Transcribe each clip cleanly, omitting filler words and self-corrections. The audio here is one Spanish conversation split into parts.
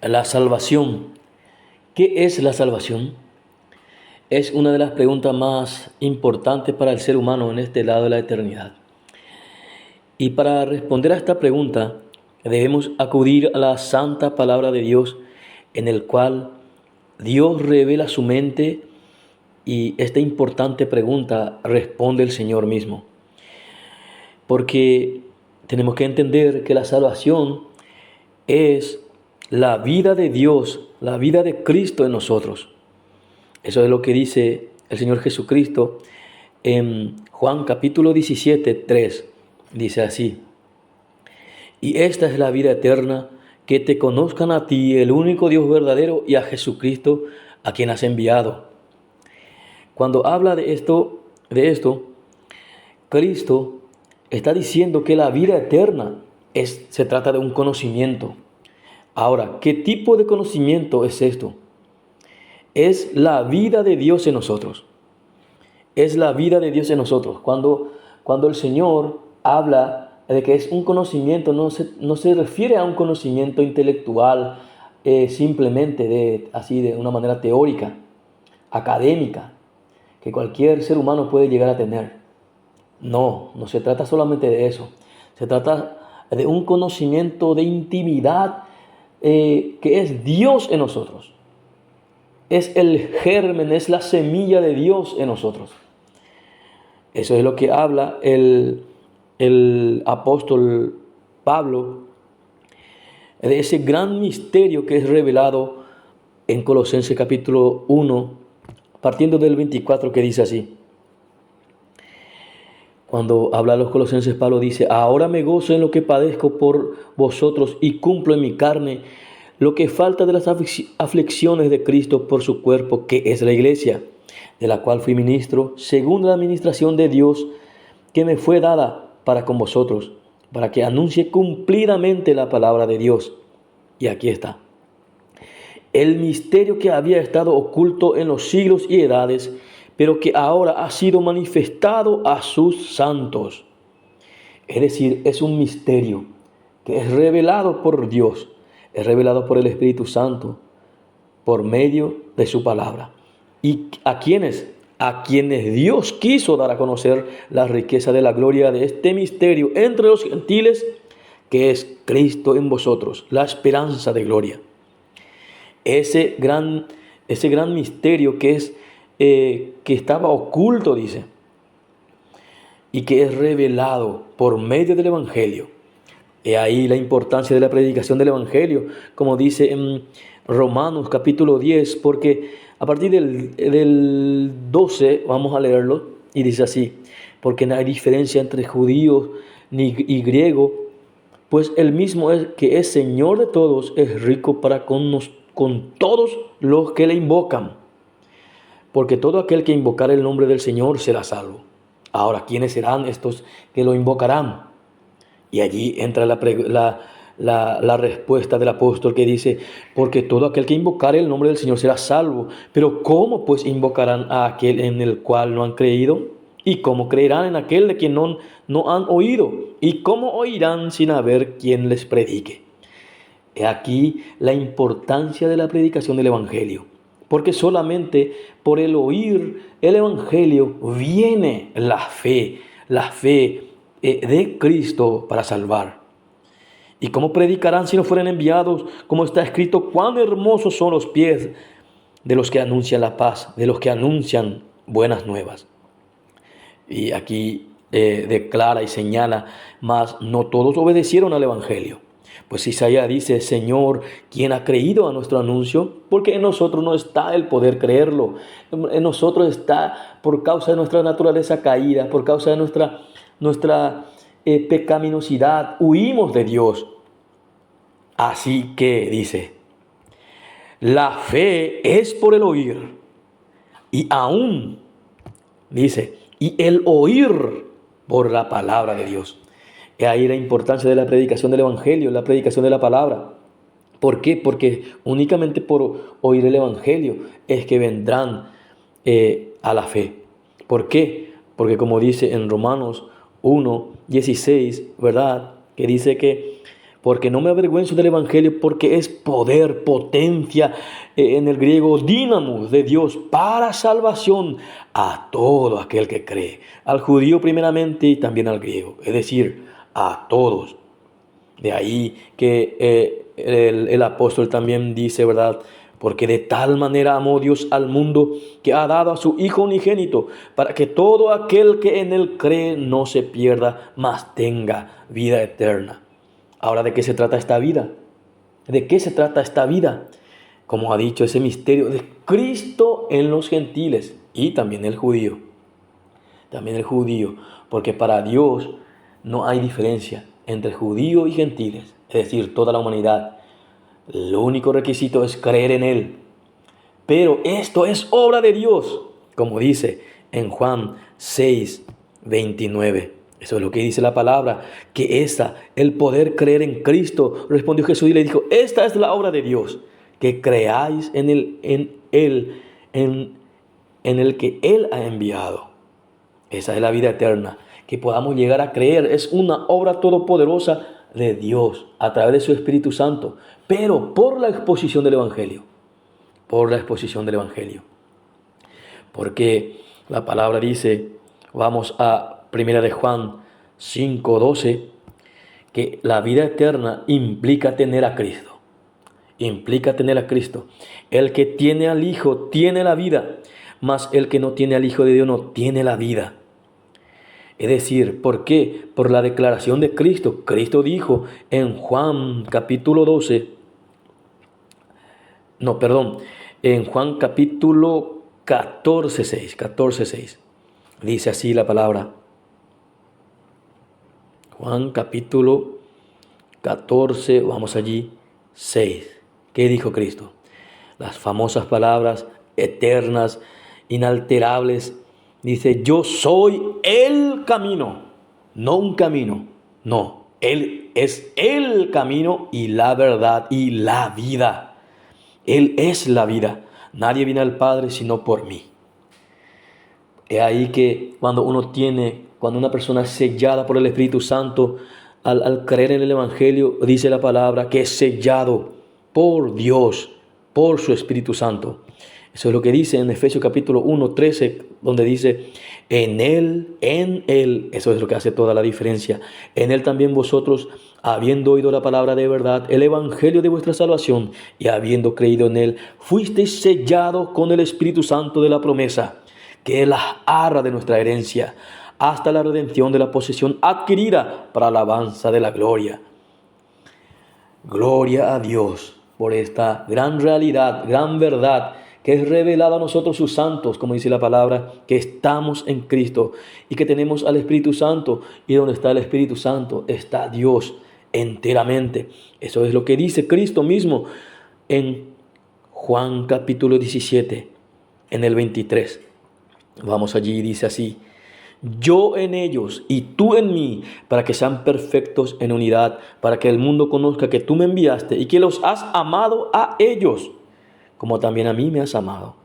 La salvación. ¿Qué es la salvación? Es una de las preguntas más importantes para el ser humano en este lado de la eternidad. Y para responder a esta pregunta, debemos acudir a la santa palabra de Dios, en el cual Dios revela su mente y esta importante pregunta responde el Señor mismo. Porque tenemos que entender que la salvación es la vida de Dios, la vida de Cristo en nosotros. Eso es lo que dice el Señor Jesucristo en Juan capítulo 17, 3. Dice así: y esta es la vida eterna, que te conozcan a ti, el único Dios verdadero, y a Jesucristo, a quien has enviado. Cuando habla de esto, Cristo está diciendo que la vida eterna se trata de un conocimiento. Ahora, ¿qué tipo de conocimiento es esto? Es la vida de Dios en nosotros. Es la vida de Dios en nosotros. Cuando el Señor habla de que es un conocimiento, no se refiere a un conocimiento intelectual, simplemente así de una manera teórica, académica, que cualquier ser humano puede llegar a tener. No se trata solamente de eso. Se trata de un conocimiento de intimidad, que es Dios en nosotros. Es el germen, es la semilla de Dios en nosotros. Eso es lo que habla el apóstol Pablo, de ese gran misterio que es revelado en Colosenses capítulo 1, partiendo del 24, que dice así. Cuando habla a los colosenses, Pablo dice: ahora me gozo en lo que padezco por vosotros y cumplo en mi carne lo que falta de las aflicciones de Cristo por su cuerpo, que es la iglesia, de la cual fui ministro, según la administración de Dios que me fue dada para con vosotros, para que anuncie cumplidamente la palabra de Dios. Y aquí está: el misterio que había estado oculto en los siglos y edades, pero que ahora ha sido manifestado a sus santos. Es decir, es un misterio que es revelado por Dios, es revelado por el Espíritu Santo, por medio de su palabra. ¿Y a quiénes? A quienes Dios quiso dar a conocer la riqueza de la gloria de este misterio entre los gentiles, que es Cristo en vosotros, la esperanza de gloria. Ese gran misterio que estaba oculto, dice, y que es revelado por medio del Evangelio. He ahí la importancia de la predicación del Evangelio, como dice en Romanos capítulo 10, porque a partir del 12 vamos a leerlo, y dice así: porque no hay diferencia entre judíos y griego, pues el mismo es que es Señor de todos, es rico para con todos los que le invocan, porque todo aquel que invocar el nombre del Señor será salvo. Ahora, ¿quiénes serán estos que lo invocarán? Y allí entra la respuesta del apóstol, que dice: porque todo aquel que invocare el nombre del Señor será salvo. Pero ¿cómo pues invocarán a aquel en el cual no han creído? ¿Y cómo creerán en aquel de quien no han oído? ¿Y cómo oirán sin haber quien les predique? He aquí la importancia de la predicación del Evangelio. Porque solamente por el oír el Evangelio viene la fe de Cristo para salvar. ¿Y cómo predicarán si no fueren enviados? Como está escrito: cuán hermosos son los pies de los que anuncian la paz, de los que anuncian buenas nuevas. Y aquí declara y señala: mas no todos obedecieron al Evangelio. Pues Isaías dice: Señor, ¿quién ha creído a nuestro anuncio? Porque en nosotros no está el poder creerlo. En nosotros está, por causa de nuestra naturaleza caída, por causa de nuestra pecaminosidad, huimos de Dios. Así que dice: la fe es por el oír. Y aún dice: y el oír por la palabra de Dios. Y ahí la importancia de la predicación del Evangelio, la predicación de la palabra. ¿Por qué? Porque únicamente por oír el Evangelio es que vendrán a la fe. ¿Por qué? Porque como dice en Romanos 1:16, ¿verdad? Que dice que porque no me avergüenzo del Evangelio, porque es poder, potencia, en el griego dinamos de Dios para salvación a todo aquel que cree, al judío primeramente y también al griego, es decir, a todos. De ahí que el apóstol también dice, ¿verdad? Porque de tal manera amó Dios al mundo que ha dado a su Hijo unigénito, para que todo aquel que en él cree no se pierda, mas tenga vida eterna. Ahora, ¿de qué se trata esta vida? ¿De qué se trata esta vida? Como ha dicho, ese misterio de Cristo en los gentiles y también el judío. También el judío, porque para Dios no hay diferencia entre judíos y gentiles, es decir, toda la humanidad. El único requisito es creer en Él. Pero esto es obra de Dios, como dice en Juan 6:29. Eso es lo que dice la palabra, que el poder creer en Cristo, respondió Jesús y le dijo, esta es la obra de Dios, que creáis en el que Él ha enviado. Esa es la vida eterna, que podamos llegar a creer. Es una obra todopoderosa de Dios a través de su Espíritu Santo, pero por la exposición del Evangelio. Por la exposición del Evangelio. Porque la palabra dice, vamos a 1 de Juan 5:12, que la vida eterna implica tener a Cristo. Implica tener a Cristo. El que tiene al Hijo tiene la vida, mas el que no tiene al Hijo de Dios no tiene la vida. Es decir, ¿por qué? Por la declaración de Cristo. Cristo dijo en Juan capítulo 12, en Juan capítulo 14:6, dice así la palabra. Juan capítulo 14, vamos allí, 6. ¿Qué dijo Cristo? Las famosas palabras eternas, inalterables. Dice, yo soy el camino, no un camino, no. Él es el camino y la verdad y la vida. Él es la vida. Nadie viene al Padre sino por mí. Es ahí que cuando una persona es sellada por el Espíritu Santo, al creer en el Evangelio, dice la palabra que es sellado por Dios, por su Espíritu Santo. Eso es lo que dice en Efesios capítulo 1:13, donde dice, en Él, eso es lo que hace toda la diferencia. En Él también vosotros, habiendo oído la palabra de verdad, el Evangelio de vuestra salvación, y habiendo creído en Él, fuisteis sellados con el Espíritu Santo de la promesa, que es la arra de nuestra herencia, hasta la redención de la posesión adquirida para alabanza de la gloria. Gloria a Dios por esta gran realidad, gran verdad, que es revelada a nosotros sus santos, como dice la palabra, que estamos en Cristo y que tenemos al Espíritu Santo, y donde está el Espíritu Santo está Dios enteramente. Eso es lo que dice Cristo mismo en Juan capítulo 17, en el 23. Vamos allí, dice así, yo en ellos y tú en mí, para que sean perfectos en unidad, para que el mundo conozca que tú me enviaste y que los has amado a ellos, como también a mí me has amado.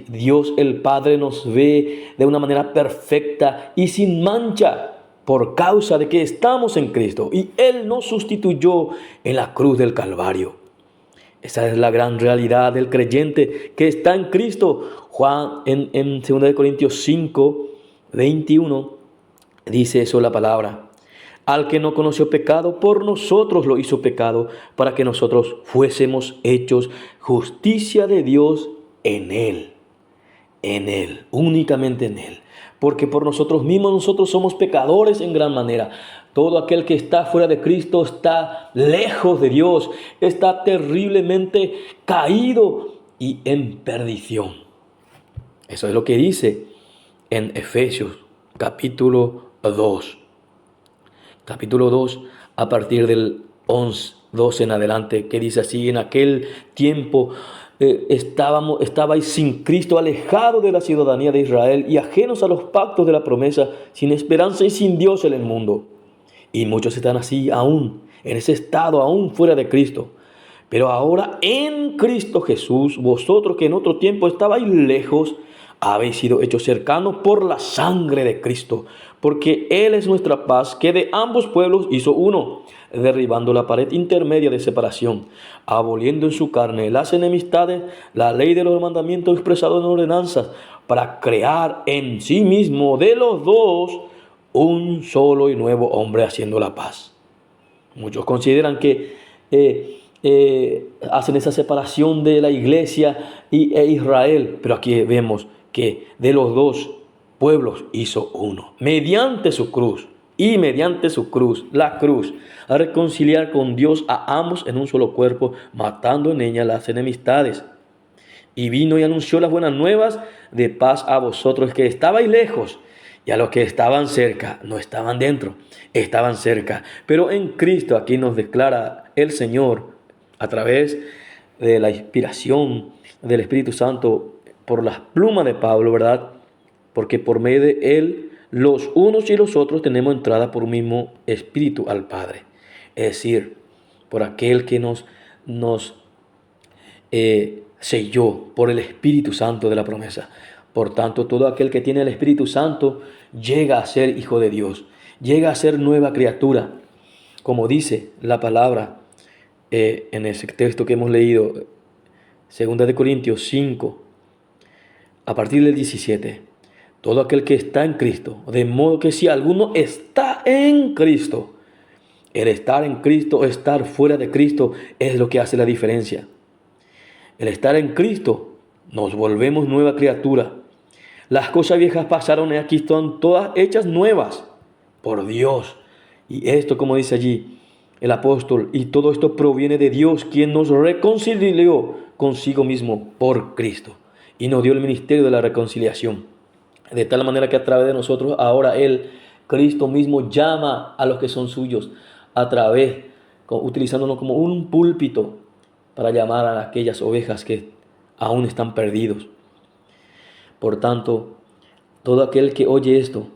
Dios el Padre nos ve de una manera perfecta y sin mancha por causa de que estamos en Cristo, y Él nos sustituyó en la cruz del Calvario. Esa es la gran realidad del creyente que está en Cristo. Juan en 2 Corintios 5:21 dice eso la palabra. Al que no conoció pecado, por nosotros lo hizo pecado, para que nosotros fuésemos hechos justicia de Dios en Él, únicamente en Él. Porque por nosotros mismos nosotros somos pecadores en gran manera. Todo aquel que está fuera de Cristo está lejos de Dios, está terriblemente caído y en perdición. Eso es lo que dice en Efesios capítulo 2. Capítulo 2, a partir del 12 en adelante, que dice así, en aquel tiempo estabais sin Cristo, alejados de la ciudadanía de Israel y ajenos a los pactos de la promesa, sin esperanza y sin Dios en el mundo. Y muchos están así aún, en ese estado, aún fuera de Cristo. Pero ahora en Cristo Jesús, vosotros que en otro tiempo estabais lejos, habéis sido hechos cercanos por la sangre de Cristo, porque Él es nuestra paz, que de ambos pueblos hizo uno, derribando la pared intermedia de separación, aboliendo en su carne las enemistades, la ley de los mandamientos expresados en ordenanzas, para crear en sí mismo de los dos un solo y nuevo hombre, haciendo la paz. Muchos consideran que hacen esa separación de la iglesia e Israel, pero aquí vemos que de los dos pueblos hizo uno, mediante su cruz y mediante su cruz, la cruz, a reconciliar con Dios a ambos en un solo cuerpo, matando en ella las enemistades. Y vino y anunció las buenas nuevas de paz a vosotros que estabais lejos, y a los que estaban cerca. No estaban dentro, estaban cerca. Pero en Cristo, aquí nos declara el Señor, a través de la inspiración del Espíritu Santo, por las plumas de Pablo, ¿verdad? Porque por medio de Él, los unos y los otros tenemos entrada por un mismo Espíritu al Padre. Es decir, por aquel que nos selló, por el Espíritu Santo de la promesa. Por tanto, todo aquel que tiene el Espíritu Santo llega a ser hijo de Dios, llega a ser nueva criatura. Como dice la palabra en ese texto que hemos leído, 2 de Corintios 5, a partir del 17. Todo aquel que está en Cristo, de modo que si alguno está en Cristo, el estar en Cristo, estar fuera de Cristo, es lo que hace la diferencia. El estar en Cristo, nos volvemos nueva criatura. Las cosas viejas pasaron y aquí están todas hechas nuevas por Dios. Y esto, como dice allí el apóstol, y todo esto proviene de Dios, quien nos reconcilió consigo mismo por Cristo y nos dio el ministerio de la reconciliación. De tal manera que a través de nosotros ahora Cristo mismo llama a los que son suyos, a través, utilizándonos como un púlpito para llamar a aquellas ovejas que aún están perdidos. Por tanto, todo aquel que oye esto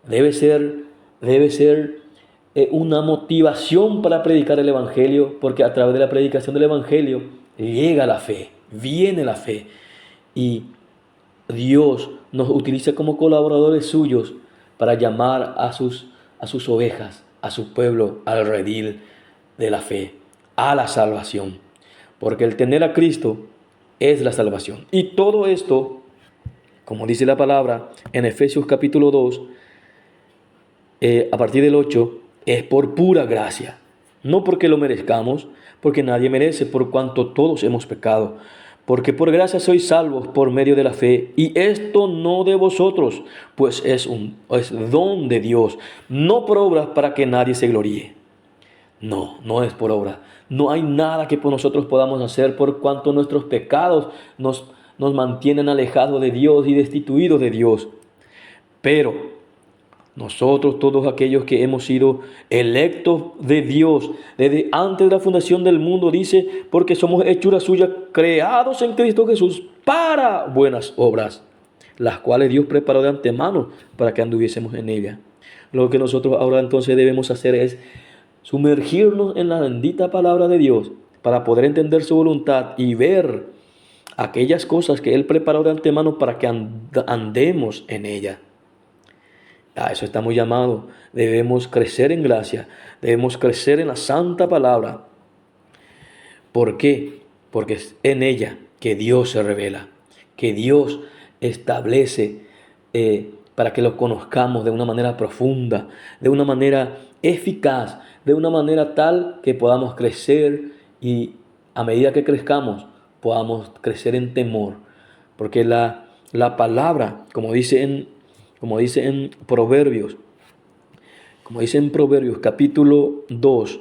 debe ser una motivación para predicar el Evangelio, porque a través de la predicación del Evangelio llega la fe, viene la fe, y Dios nos utiliza como colaboradores suyos para llamar a sus ovejas, a su pueblo, al redil de la fe, a la salvación. Porque el tener a Cristo es la salvación. Y todo esto, como dice la palabra en Efesios capítulo 2, a partir del 8, es por pura gracia. No porque lo merezcamos, porque nadie merece, por cuanto todos hemos pecado. Porque por gracia sois salvos por medio de la fe, y esto no de vosotros, pues es don de Dios, no por obras para que nadie se gloríe. No es por obra. No hay nada que por nosotros podamos hacer, por cuanto nuestros pecados nos mantienen alejados de Dios y destituidos de Dios. Pero nosotros, todos aquellos que hemos sido electos de Dios desde antes de la fundación del mundo, dice, porque somos hechura suya, creados en Cristo Jesús para buenas obras, las cuales Dios preparó de antemano para que anduviésemos en ella. Lo que nosotros ahora entonces debemos hacer es sumergirnos en la bendita palabra de Dios para poder entender su voluntad y ver aquellas cosas que Él preparó de antemano para que andemos en ella. A eso estamos llamados. Debemos crecer en gracia, debemos crecer en la santa palabra. ¿Por qué? Porque es en ella que Dios se revela, que Dios establece para que lo conozcamos de una manera profunda, de una manera eficaz, de una manera tal que podamos crecer, y a medida que crezcamos podamos crecer en temor. Porque la palabra, como dice en Proverbios capítulo 2,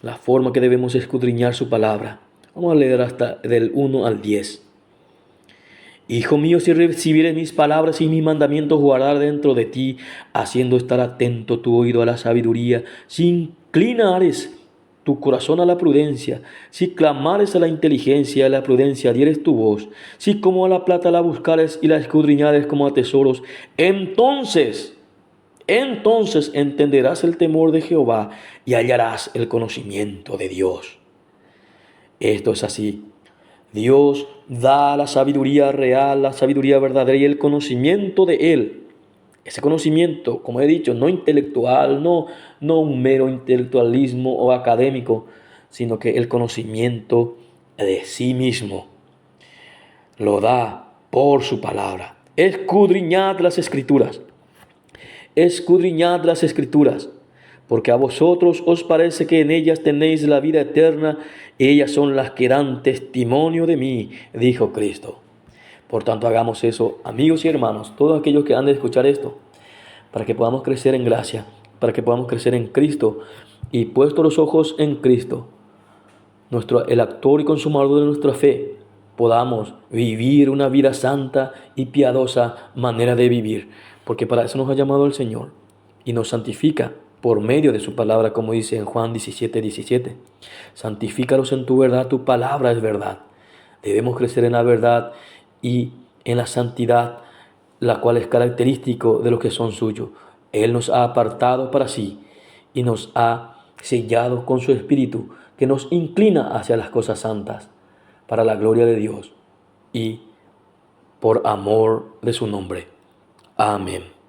la forma que debemos escudriñar su palabra. Vamos a leer hasta del 1 al 10. Hijo mío, si recibieres mis palabras y mis mandamientos, guardar dentro de ti, haciendo estar atento tu oído a la sabiduría, si inclinares tu corazón a la prudencia, si clamares a la inteligencia y a la prudencia dieres tu voz, si como a la plata la buscares y la escudriñares como a tesoros, entonces entenderás el temor de Jehová y hallarás el conocimiento de Dios. Esto es así. Dios da la sabiduría real, la sabiduría verdadera y el conocimiento de Él. Ese conocimiento, como he dicho, no intelectual, no un mero intelectualismo o académico, sino que el conocimiento de sí mismo lo da por su palabra. Escudriñad las escrituras, escudriñad las escrituras, porque a vosotros os parece que en ellas tenéis la vida eterna, y ellas son las que dan testimonio de mí, dijo Cristo. Por tanto, hagamos eso, amigos y hermanos, todos aquellos que han de escuchar esto, para que podamos crecer en gracia, para que podamos crecer en Cristo, y puesto los ojos en Cristo, el actor y consumador de nuestra fe, podamos vivir una vida santa y piadosa manera de vivir, porque para eso nos ha llamado el Señor y nos santifica por medio de su palabra, como dice en Juan 17:17. Santifícalos en tu verdad, tu palabra es verdad. Debemos crecer en la verdad y en la santidad, la cual es característico de los que son suyos. Él nos ha apartado para sí y nos ha sellado con su Espíritu, que nos inclina hacia las cosas santas, para la gloria de Dios y por amor de su nombre. Amén.